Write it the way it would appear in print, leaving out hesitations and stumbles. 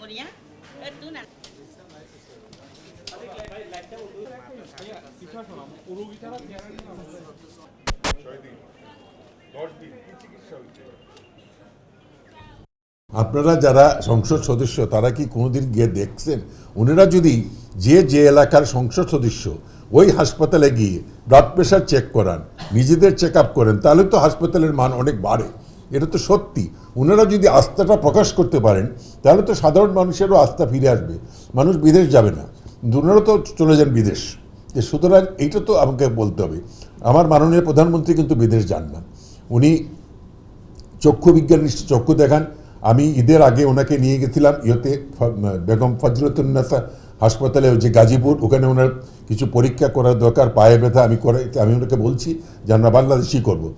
Tangonia, Tuna. আপনারা যারা সংসদ সদস্য তারা কি কোনোদিন গিয়ে দেখছেন? ওনারা যদি যে এলাকার সংসদ সদস্য ওই হাসপাতালে গিয়ে ব্লাড প্রেশার চেক করান, নিজেদের চেক আপ করেন, তাহলে তো হাসপাতালের মান অনেক বাড়ে। এটা তো সত্যি। ওনারা যদি আস্থাটা প্রকাশ করতে পারেন তাহলে তো সাধারণ মানুষেরও আস্থা ফিরে আসবে, মানুষ বিদেশ যাবে না। ওনারা তো চলে যান বিদেশ। সুতরাং এইটা তো আমাকে বলতে হবে। আমার মাননীয় প্রধানমন্ত্রী কিন্তু বিদেশ যান না, উনি চক্ষু বিজ্ঞান চক্ষু দেখান। আমি ঈদের আগে ওনাকে নিয়ে গেছিলাম বেগম ফজলতুন্নেসা হাসপাতালে, যে গাজীপুর, ওখানে ওনার কিছু পরীক্ষা করার দরকার, পায়ে ব্যথা আমি ওনাকে বলছি যে আমরা বাংলাদেশই করবো।